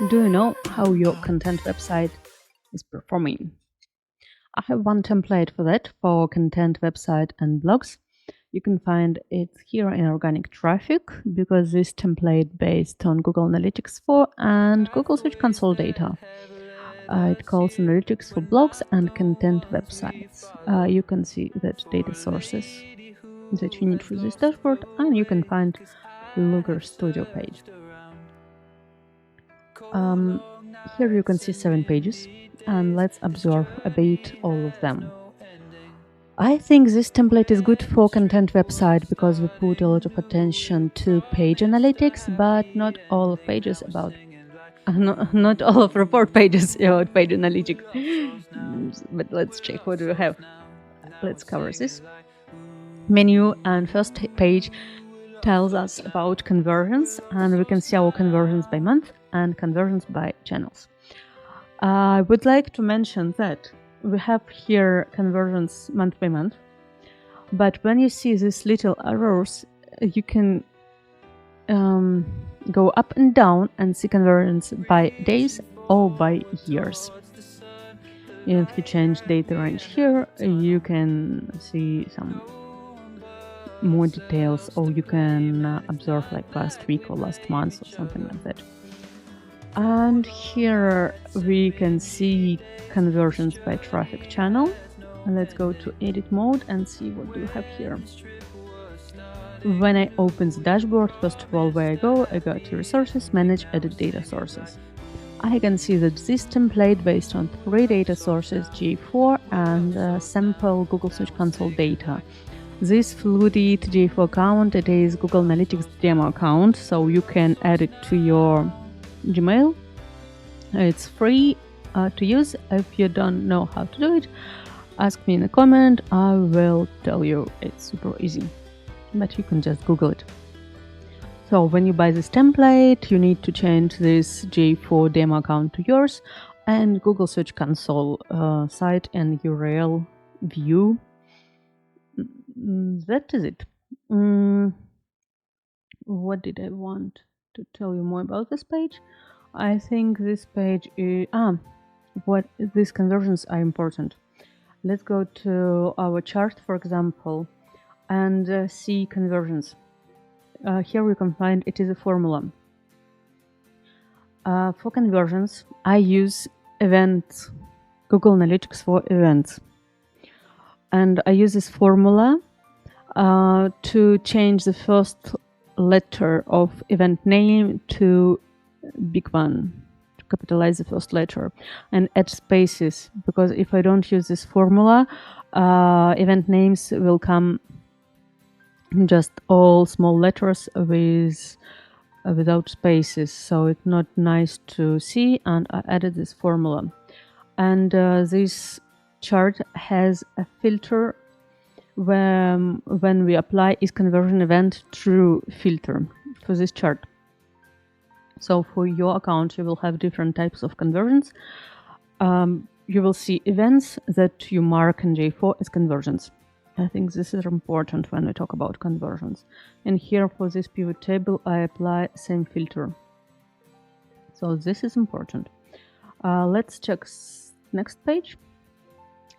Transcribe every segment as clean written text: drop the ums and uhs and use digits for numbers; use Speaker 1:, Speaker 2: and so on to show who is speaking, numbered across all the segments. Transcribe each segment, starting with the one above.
Speaker 1: Do you know how your content website is performing? I have one template for that for content website and blogs. You can find it here in organic traffic because this template based on Google Analytics 4 and Google Search Console data. It calls analytics for blogs and content websites. You can see that data sources that you need for this dashboard, and you can find Looker Studio page. Here you can see 7 pages, and let's observe a bit all of them. I think this template is good for content website because we put a lot of attention to page analytics, but not all of pages about not all of report pages about page analytics. But let's check what do we have. Let's cover this. Menu and first page tells us about conversions, and we can see our conversions by month and conversions by channels. I would like to mention that we have here conversions month by month, but when you see these little arrows, you can go up and down and see conversions by days or by years. If you change data range here, you can see some more details, or you can observe like last week or last month or something like that. And here we can see conversions by traffic channel. Let's go to edit mode and see what do we have here. When I open the dashboard, first of all, where I go to resources, manage, edit data sources. I can see that this template based on 3 data sources, G4 and sample Google Search Console data. This flooded G4 account, it is Google Analytics demo account, so you can add it to your Gmail. It's free to use. If you don't know how to do it, ask me in a comment. I will tell you. It's super easy, but you can just Google it. So when you buy this template, you need to change this J4 demo account to yours and Google Search Console site and URL view. That is it. What did I want to tell you more about this page? I think this page is what these conversions are important. Let's go to our chart, for example, and see conversions. Here we can find it is a formula. For conversions, I use events, Google Analytics for events. And I use this formula to change the first letter of event name to big one, to capitalize the first letter, and add spaces, because if I don't use this formula, event names will come just all small letters without spaces, so it's not nice to see, and I added this formula. And this chart has a filter where when we apply is conversion event true filter for this chart. So for your account you will have different types of conversions. You will see events that you mark in J4 as conversions. I think this is important when we talk about conversions. And here for this pivot table I apply same filter. So this is important. Let's check next page.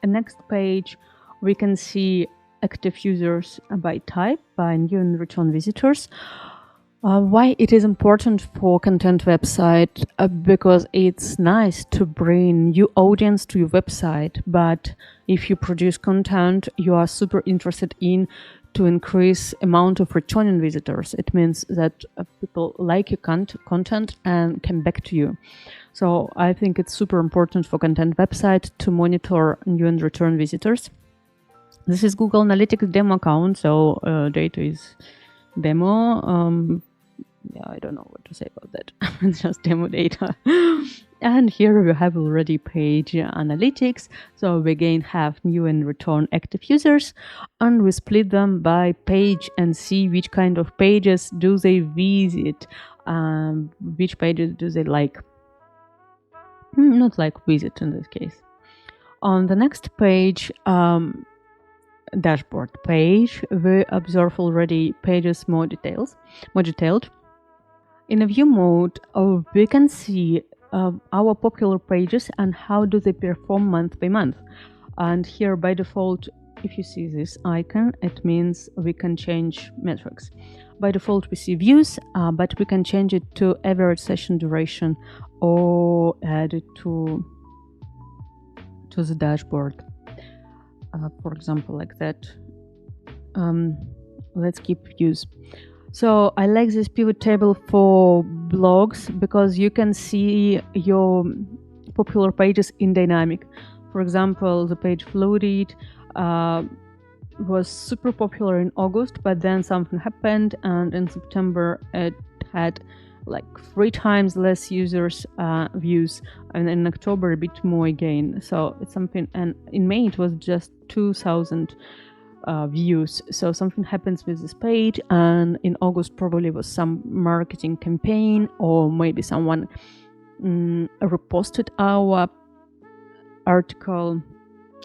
Speaker 1: In next page we can see active users by type, by new and return visitors. Why it is important for content website? Because it's nice to bring new audience to your website, but if you produce content you are super interested in to increase amount of returning visitors. It means that people like your content and come back to you. So I think it's super important for content website to monitor new and return visitors. This is Google Analytics demo account, so data is demo. Yeah, I don't know what to say about that. It's just demo data. And here we have already page analytics. So we again have new and return active users, and we split them by page and see which kind of pages do they visit, which pages do they like. Not like visit in this case. On the next page, dashboard page, we observe already pages more detailed. In a view mode, we can see our popular pages and how do they perform month by month. And here by default, if you see this icon, it means we can change metrics. By default we see views, but we can change it to average session duration or add it to the dashboard, for example, like that. Let's keep views. So I like this pivot table for blogs because you can see your popular pages in dynamic. For example, the page Floated was super popular in August, but then something happened, and in September it had like 3 times less users views, and in October a bit more again. So it's something, and in May it was just 2,000 views. So something happens with this page, and in August probably was some marketing campaign, or maybe someone reposted our article.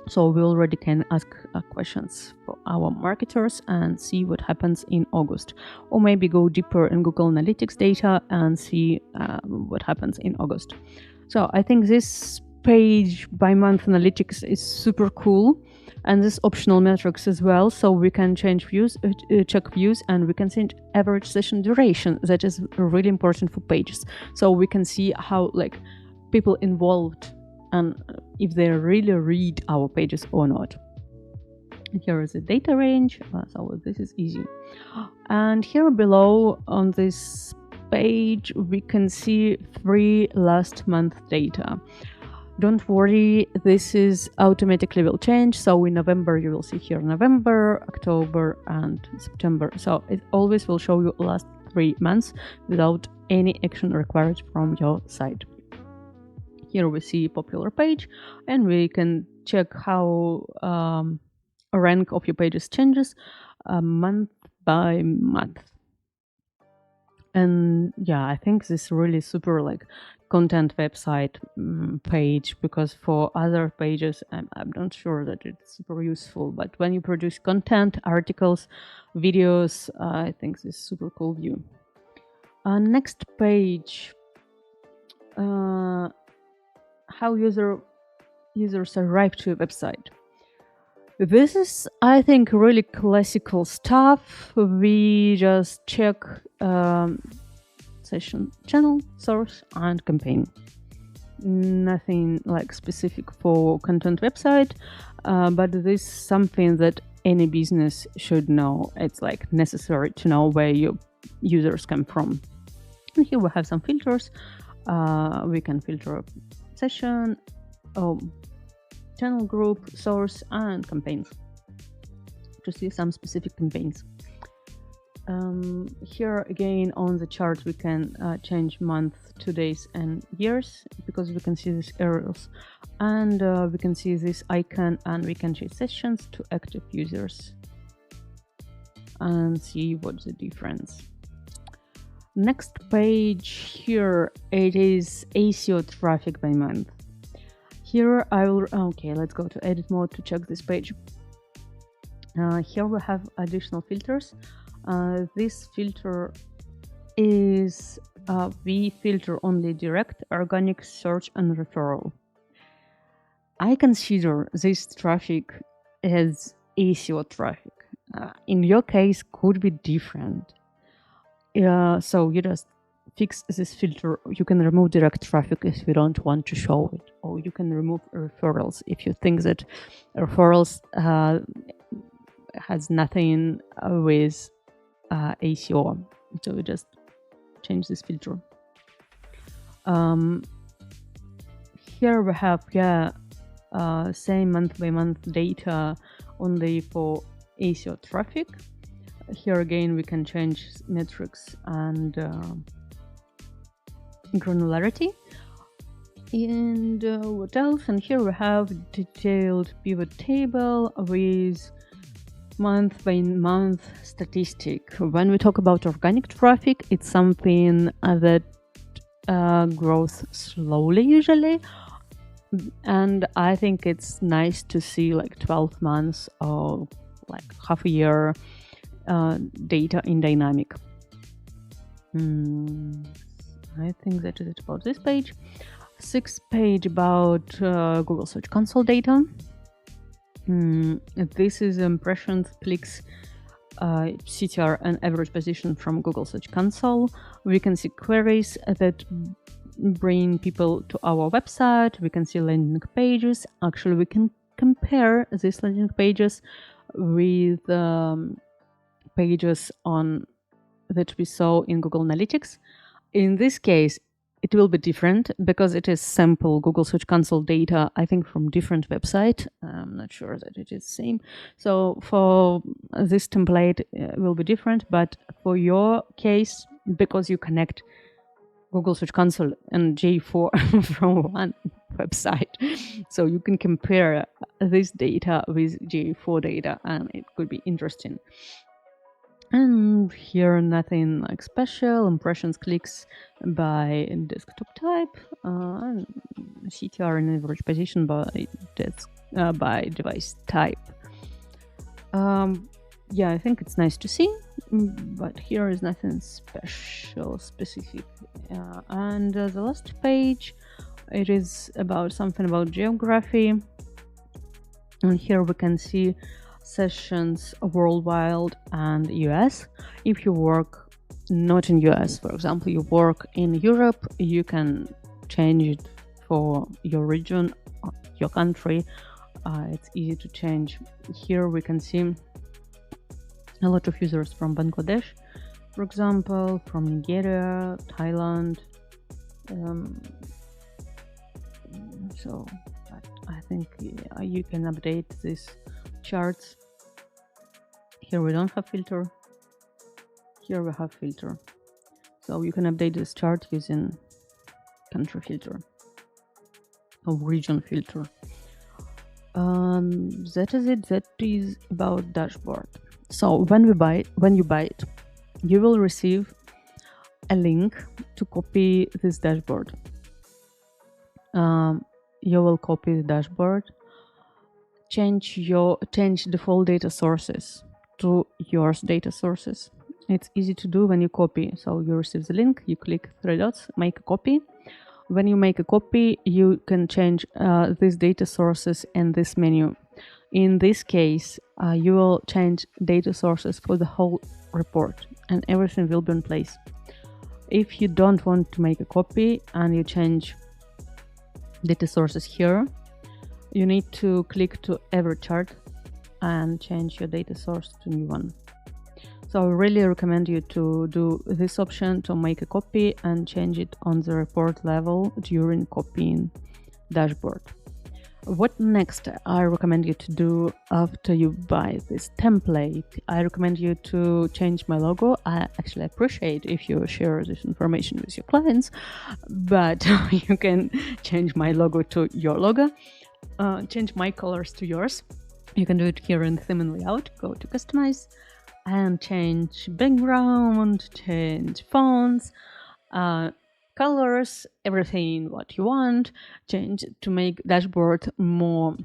Speaker 1: So we already can ask questions for our marketers and see what happens in August, or maybe go deeper in Google Analytics data and see what happens in August. So I think this page by month analytics is super cool, and this optional metrics as well. So we can change views, check views, and we can change average session duration. That is really important for pages. So we can see how like people involved and if they really read our pages or not. And here is the data range, so this is easy. And here below on this page we can see 3 last month data. Don't worry, this is automatically will change. So in November you will see here November, October and September. So it always will show you last 3 months without any action required from your side. Here we see popular page, and we can check how rank of your pages changes month by month. And yeah, I think this is really super like content website page, because for other pages I'm not sure that it's super useful, but when you produce content, articles, videos, I think this is super cool view. Next page, how users arrive to a website. This is, I think, really classical stuff. We just check session, channel, source, and campaign. Nothing like specific for content website, but this is something that any business should know. It's like necessary to know where your users come from. And here we have some filters. We can filter session, channel group, source, and campaigns to see some specific campaigns. Here again on the chart we can change month to days and years, because we can see these arrows, and we can see this icon, and we can change sessions to active users and see what's the difference. Next page, here it is ASEO traffic by month. Here I will, okay, let's go to edit mode to check this page. Here we have additional filters. This filter is, we filter only direct, organic, search and referral. I consider this traffic as ASEO traffic. In your case, could be different. So you just fix this filter. You can remove direct traffic if you don't want to show it, or you can remove referrals if you think that referrals has nothing with ASEO. So we just change this filter. Here we have same month by month data only for ASEO traffic. Here again we can change metrics and granularity. And what else? And here we have detailed pivot table with month by month statistic. When we talk about organic traffic, it's something that grows slowly usually, and I think it's nice to see like 12 months or like half a year data in dynamic. I think that is it about this page. 6th page about Google Search Console data. This is impressions, clicks, CTR and average position from Google Search Console. We can see queries that bring people to our website. We can see landing pages. Actually, we can compare these landing pages with pages that we saw in Google Analytics. In this case, it will be different because it is sample Google Search Console data, I think, from different website. I'm not sure that it is the same. So for this template, it will be different. But for your case, because you connect Google Search Console and J4 from one website, so you can compare this data with J4 data, and it could be interesting. And here, nothing like special. Impressions, clicks by desktop type, CTR and average position by device type. Yeah, I think it's nice to see, but here is nothing specific. And the last page, it is about something about geography. And here we can see sessions worldwide and US. If you work not in US, for example, you work in Europe, you can change it for your region, your country. It's easy to change. Here we can see a lot of users from Bangladesh, for example, from Nigeria, Thailand. So I think you can update these charts. Here we don't have filter. Here we have filter. So you can update this chart using country filter or region filter. That is it. That is about dashboard. So when you buy it, you will receive a link to copy this dashboard. You will copy the dashboard, change default data sources to yours data sources. It's easy to do when you copy. So you receive the link, you click 3 dots, make a copy. When you make a copy, you can change these data sources in this menu. In this case, you will change data sources for the whole report and everything will be in place. If you don't want to make a copy and you change data sources here, you need to click to every chart and change your data source to new one. So I really recommend you to do this option to make a copy and change it on the report level during copying dashboard. What next I recommend you to do after you buy this template? I recommend you to change my logo. I actually appreciate if you share this information with your clients, but you can change my logo to your logo, change my colors to yours. You can do it here in theme and layout. Go to customize and change background, change fonts, colors, everything what you want. Change to make dashboard more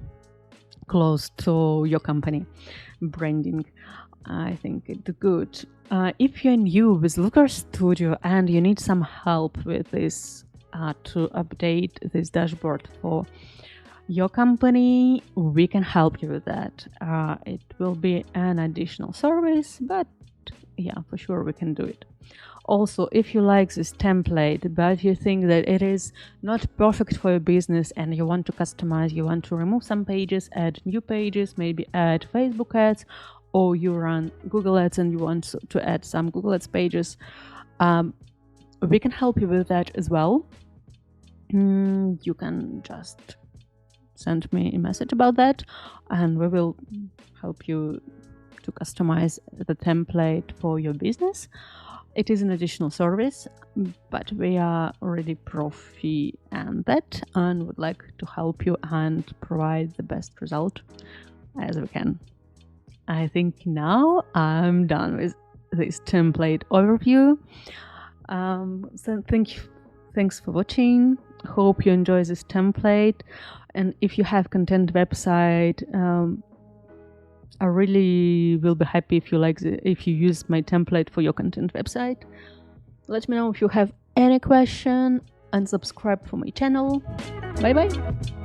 Speaker 1: close to your company branding. I think it's good. If you're new with Looker Studio and you need some help with this to update this dashboard for your company, we can help you with that. It will be an additional service, but yeah, for sure we can do it. Also, if you like this template, but you think that it is not perfect for your business and you want to customize, you want to remove some pages, add new pages, maybe add Facebook ads, or you run Google ads and you want to add some Google ads pages, we can help you with that as well. You can just send me a message about that and we will help you to customize the template for your business. It is an additional service, but we are already profi and that and would like to help you and provide the best result as we can. I think now I'm done with this template overview. So thanks for watching. Hope you enjoy this template. And if you have content website, I really will be happy if you use my template for your content website. Let me know if you have any question. and subscribe for my channel. Bye bye.